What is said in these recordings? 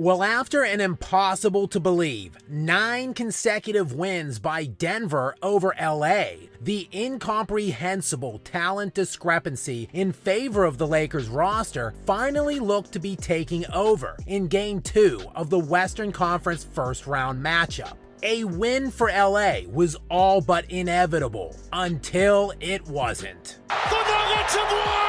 Well, after an impossible to believe 9 consecutive wins by Denver over LA, the incomprehensible talent discrepancy in favor of the Lakers roster finally looked to be taking over in Game 2 of the Western Conference first round matchup. A win for LA was all but inevitable until it wasn't. The Nuggets have won!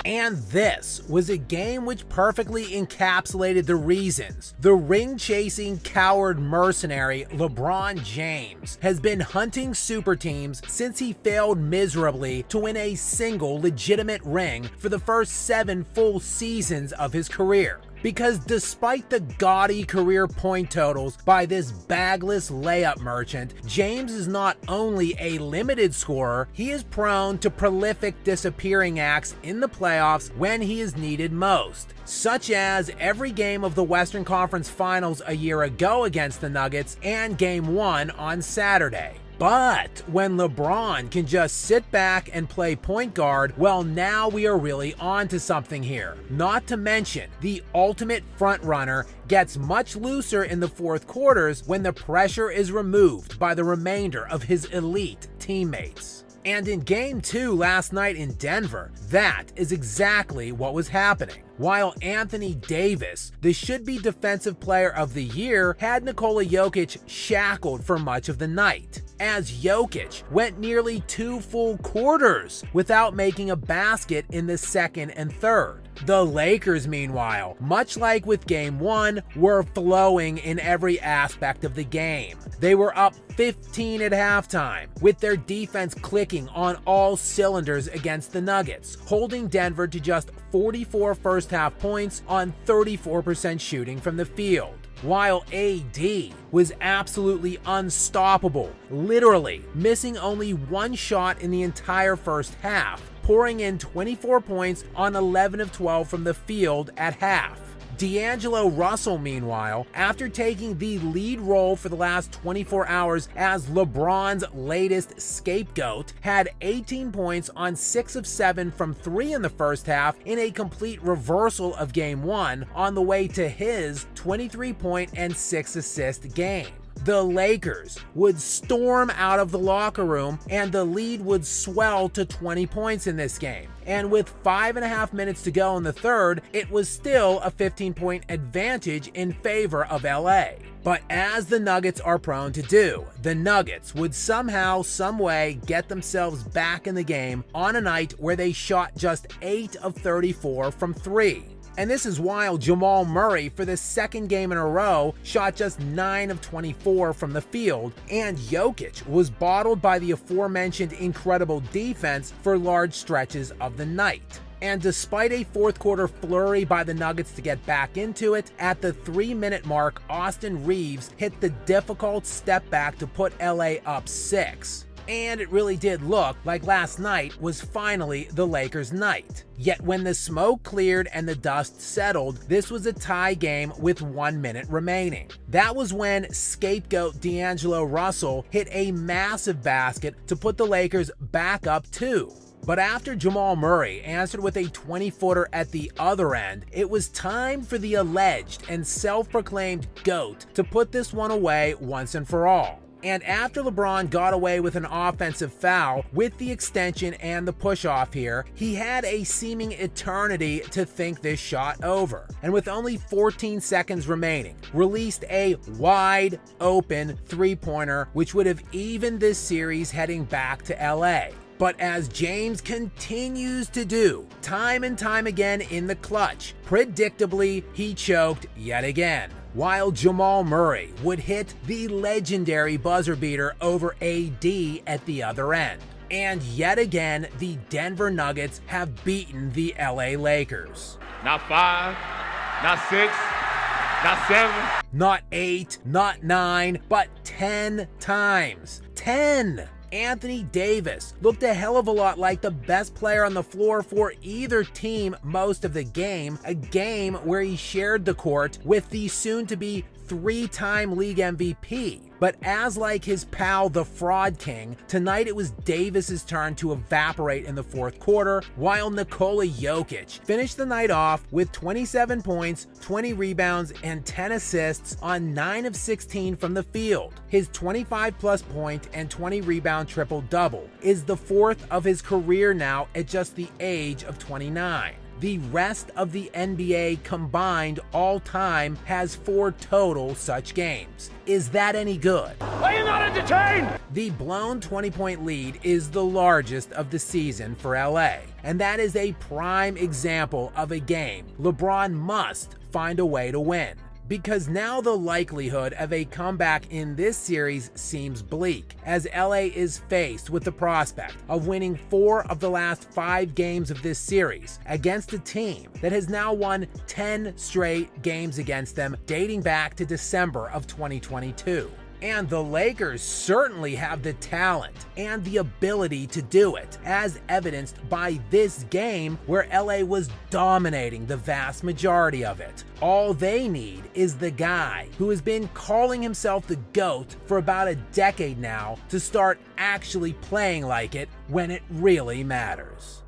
And this was a game which perfectly encapsulated the reasons the ring-chasing coward mercenary LeBron James has been hunting super teams since he failed miserably to win a single legitimate ring for the first 7 full seasons of his career. Because despite the gaudy career point totals by this bagless layup merchant, James is not only a limited scorer, he is prone to prolific disappearing acts in the playoffs when he is needed most, such as every game of the Western Conference Finals a year ago against the Nuggets and Game 1 on Saturday. But when LeBron can just sit back and play point guard, well, now we are really on to something here. Not to mention, the ultimate frontrunner gets much looser in the fourth quarters when the pressure is removed by the remainder of his elite teammates. And in Game 2 last night in Denver, that is exactly what was happening. While Anthony Davis, the should-be Defensive Player of the Year, had Nikola Jokic shackled for much of the night, as Jokic went nearly 2 full quarters without making a basket in the second and third. The Lakers, meanwhile, much like with Game 1, were flowing in every aspect of the game. They were up 15 at halftime, with their defense clicking on all cylinders against the Nuggets, holding Denver to just 44 first-half points on 34% shooting from the field. While AD was absolutely unstoppable, literally missing only 1 shot in the entire first half, pouring in 24 points on 11 of 12 from the field at half. D'Angelo Russell, meanwhile, after taking the lead role for the last 24 hours as LeBron's latest scapegoat, had 18 points on 6 of 7 from 3 in the first half in a complete reversal of Game 1 on the way to his 23-point and 6-assist game. The Lakers would storm out of the locker room and the lead would swell to 20 points in this game. And with 5.5 minutes to go in the third, it was still a 15-point advantage in favor of LA. But as the Nuggets are prone to do, the Nuggets would somehow, someway get themselves back in the game on a night where they shot just 8 of 34 from 3. And this is while Jamal Murray, for the second game in a row, shot just 9 of 24 from the field, and Jokic was bottled by the aforementioned incredible defense for large stretches of the night. And despite a fourth quarter flurry by the Nuggets to get back into it, at the 3-minute mark, Austin Reeves hit the difficult step back to put LA up 6. And it really did look like last night was finally the Lakers' night. Yet when the smoke cleared and the dust settled, this was a tie game with 1 minute remaining. That was when scapegoat D'Angelo Russell hit a massive basket to put the Lakers back up 2. But after Jamal Murray answered with a 20-footer at the other end, it was time for the alleged and self-proclaimed GOAT to put this one away once and for all. And after LeBron got away with an offensive foul with the extension and the push-off here, he had a seeming eternity to think this shot over. And with only 14 seconds remaining, released a wide-open three-pointer, which would have evened this series heading back to LA. But as James continues to do, time and time again in the clutch, predictably, he choked yet again, while Jamal Murray would hit the legendary buzzer beater over AD at the other end. And yet again, the Denver Nuggets have beaten the LA Lakers. Not 5, not 6, not 7. Not 8, not 9, but 10 times. 10! Anthony Davis looked a hell of a lot like the best player on the floor for either team most of the game, a game where he shared the court with the soon-to-be 3-time league MVP. But as like his pal the Fraud King, tonight it was Davis's turn to evaporate in the fourth quarter, while Nikola Jokic finished the night off with 27 points, 20 rebounds, and 10 assists on 9 of 16 from the field. His 25-plus point and 20 rebound triple-double is the fourth of his career now at just the age of 29. The rest of the NBA combined all-time has 4 total such games. Is that any good? Are you not entertained? The blown 20-point lead is the largest of the season for LA, and that is a prime example of a game LeBron must find a way to win. Because now the likelihood of a comeback in this series seems bleak, as LA is faced with the prospect of winning 4 of the last 5 games of this series against a team that has now won 10 straight games against them dating back to December of 2022. And the Lakers certainly have the talent and the ability to do it, as evidenced by this game where LA was dominating the vast majority of it. All they need is the guy who has been calling himself the GOAT for about a decade now to start actually playing like it when it really matters.